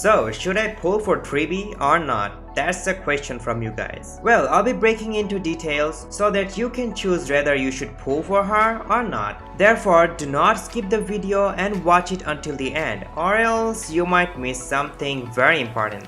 So, should I pull for Tribbie or not? That's the question from you guys. Well, I'll be breaking into details so that you can choose whether you should pull for her or not. Therefore, do not skip the video and watch it until the end, or else you might miss something very important.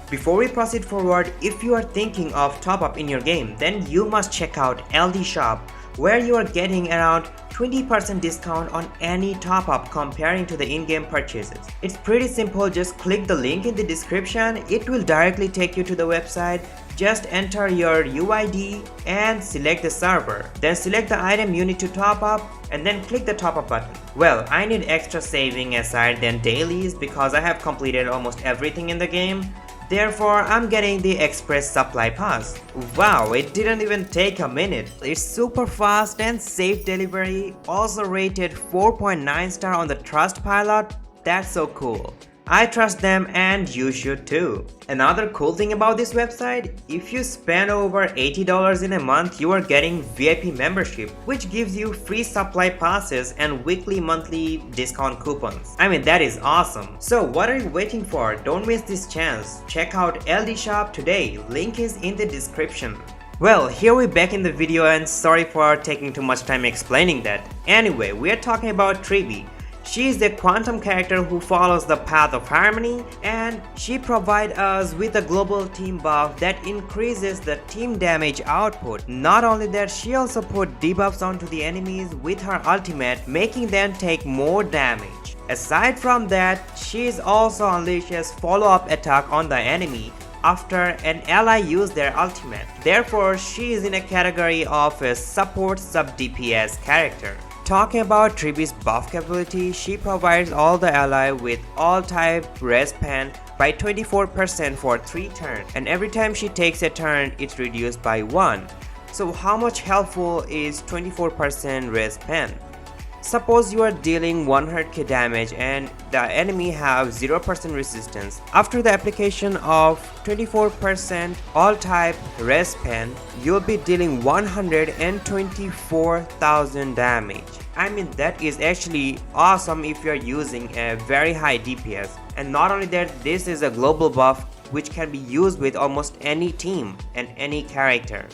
Before we proceed forward, if you are thinking of top up in your game, then you must check out LD Shop, where you are getting around 20% discount on any top up comparing to the in-game purchases. It's pretty simple, just click the link in the description, it will directly take you to the website. Just enter your UID and select the server. Then select the item you need to top up and then click the top up button. Well, I need extra saving aside than dailies because I have completed almost everything in the game. Therefore, I'm getting the Express Supply Pass. Wow, it didn't even take a minute. It's super fast and safe delivery. Also rated 4.9 star on the Trustpilot. That's so cool. I trust them and you should too. Another cool thing about this website, if you spend over $80 in a month, you are getting VIP membership, which gives you free supply passes and weekly monthly discount coupons. I mean, that is awesome. So what are you waiting for? Don't miss this chance. Check out LD Shop today. Link is in the description. Well, here we're back in the video and sorry for taking too much time explaining that. Anyway, we are talking about Tribbie. She is the quantum character who follows the path of harmony, and she provides us with a global team buff that increases the team damage output. Not only that, she also put debuffs onto the enemies with her ultimate, making them take more damage. Aside from that, she also unleashes follow-up attack on the enemy after an ally uses their ultimate. Therefore, she is in a category of a support sub-DPS character. Talking about Tribbie's buff capability, she provides all the ally with all type res pen by 24% for 3 turns, and every time she takes a turn it's reduced by 1. So how much helpful is 24% res pen? Suppose you are dealing 100k damage and the enemy have 0% resistance. After the application of 24% all type res pen, you'll be dealing 124,000 damage. I mean, that is actually awesome if you're using a very high DPS. And not only that, this is a global buff which can be used with almost any team and any character.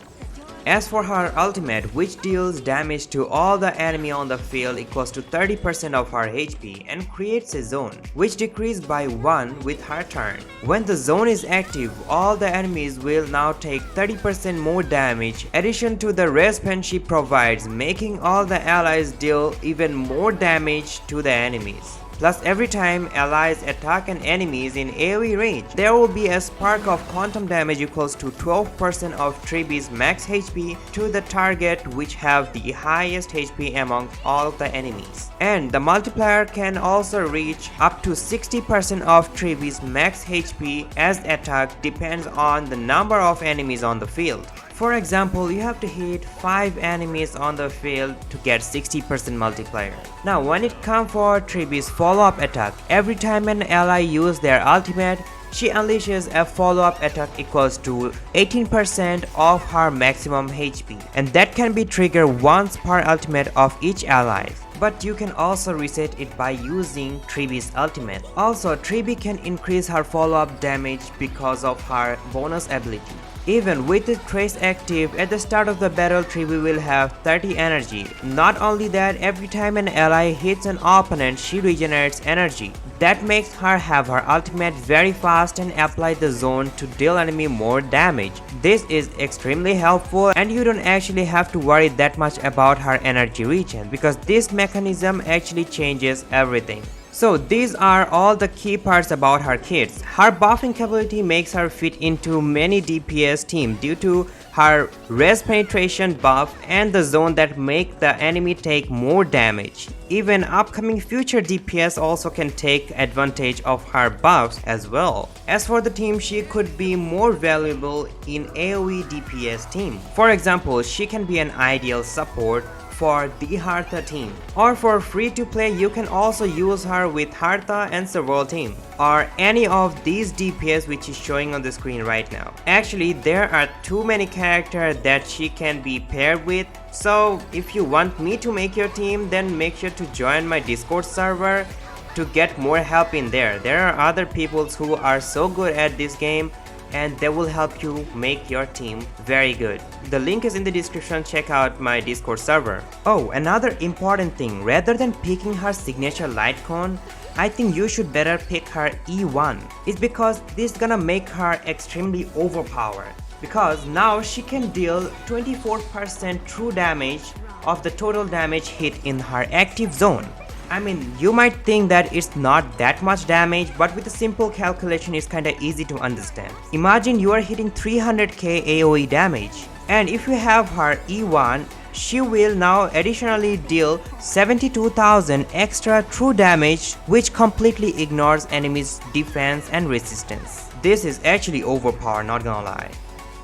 As for her ultimate, which deals damage to all the enemy on the field equals to 30% of her HP and creates a zone, which decreases by 1 with her turn. When the zone is active, all the enemies will now take 30% more damage, addition to the res pen she provides, making all the allies deal even more damage to the enemies. Plus, every time allies attack an enemies in AoE range, there will be a spark of quantum damage equals to 12% of Tribbie's max HP to the target, which have the highest HP among all of the enemies. And the multiplier can also reach up to 60% of Tribbie's max HP as attack depends on the number of enemies on the field. For example, you have to hit 5 enemies on the field to get 60% multiplier. Now when it comes for Tribbie's follow-up attack, every time an ally uses their ultimate, she unleashes a follow-up attack equals to 18% of her maximum HP, and that can be triggered once per ultimate of each ally. But you can also reset it by using Tribbie's ultimate. Also, Tribbie can increase her follow-up damage because of her bonus ability. Even with the trace active, at the start of the battle, Tribbie will have 30 energy. Not only that, every time an ally hits an opponent, she regenerates energy. That makes her have her ultimate very fast and apply the zone to deal enemy more damage. This is extremely helpful and you don't actually have to worry that much about her energy regen because this mechanism actually changes everything. So these are all the key parts about her kits. Her buffing capability makes her fit into many DPS teams due to her res penetration buff and the zone that make the enemy take more damage. Even upcoming future DPS also can take advantage of her buffs as well. As for the team, she could be more valuable in AoE DPS team. For example, she can be an ideal support for the Hartha team. Or for free to play, you can also use her with Hartha and Serval team, or any of these DPS which is showing on the screen right now. Actually, there are too many characters that she can be paired with, so if you want me to make your team, then make sure to join my Discord server. to get more help in there. There are other people who are so good at this game and they will help you make your team very good. The link is in the description. Check out my Discord server. Oh, another important thing, rather than picking her signature light cone, I think you should better pick her E1. It's because this is gonna make her extremely overpowered, because now she can deal 24% true damage of the total damage hit in her active zone. I mean, you might think that it's not that much damage, but with a simple calculation it's kinda easy to understand. Imagine you are hitting 300k AoE damage, and if you have her E1, she will now additionally deal 72,000 extra true damage, which completely ignores enemies' defense and resistance. This is actually overpowered, not gonna lie.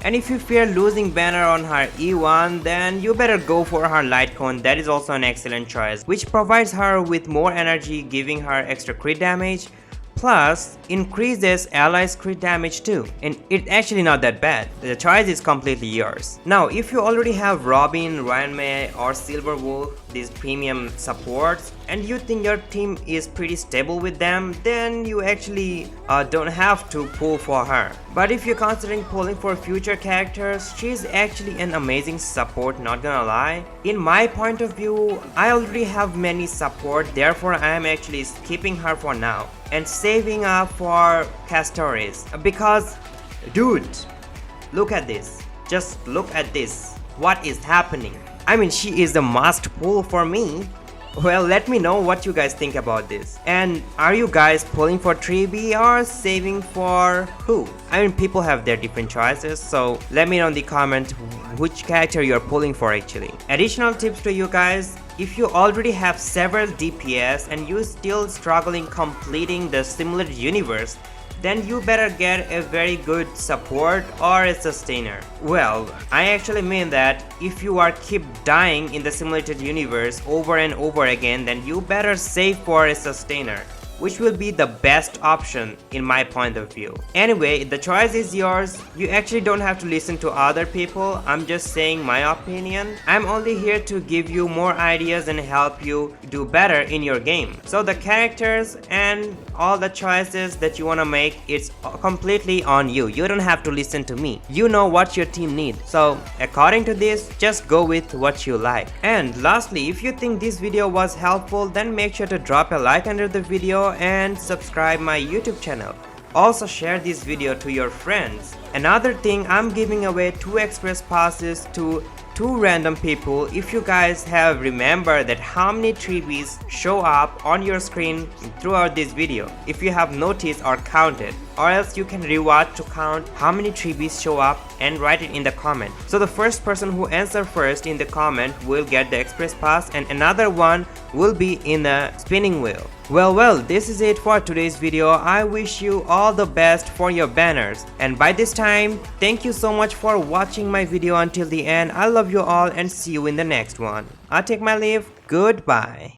And if you fear losing banner on her E1, then you better go for her light cone. That is also an excellent choice, which provides her with more energy, giving her extra crit damage, plus increases allies crit damage too, and it's actually not that bad. The choice is completely yours. Now if you already have Robin, Ryan May or Silver Wolf, these premium supports, and you think your team is pretty stable with them, then you actually don't have to pull for her. But if you're considering pulling for future characters, she's actually an amazing support, not gonna lie. In my point of view, I already have many support, therefore I am actually skipping her for now and saving up for Castores, because dude, look at this, just look at this, what is happening? I mean, she is a must pull for me. Well, let me know what you guys think about this. And are you guys pulling for Tribbie or saving for who? I mean, people have their different choices, so let me know in the comment which character you're pulling for actually. Additional tips to you guys: if you already have several DPS and you're still struggling completing the simulated universe, then you better get a very good support or a sustainer. Well, I actually mean that if you are keep dying in the simulated universe over and over again, then you better save for a sustainer, which will be the best option in my point of view. Anyway, the choice is yours. You actually don't have to listen to other people. I'm just saying my opinion. I'm only here to give you more ideas and help you do better in your game. So the characters and all the choices that you wanna make, it's completely on you. You don't have to listen to me. You know what your team needs. So according to this, just go with what you like. And lastly, if you think this video was helpful, then make sure to drop a like under the video and subscribe my YouTube channel. Also share this video to your friends. Another thing, I'm giving away 2 express passes to 2 random people if you guys have remembered that how many Tribbies show up on your screen throughout this video, if you have noticed or counted, or else you can rewatch to count how many Tribbies show up and write it in the comment. So the first person who answers first in the comment will get the express pass, and another one will be in the spinning wheel. Well, this is it for today's video. I wish you all the best for your banners, and by this time, thank you so much for watching my video until the end. I love you all and see you in the next one. I take my leave. Goodbye.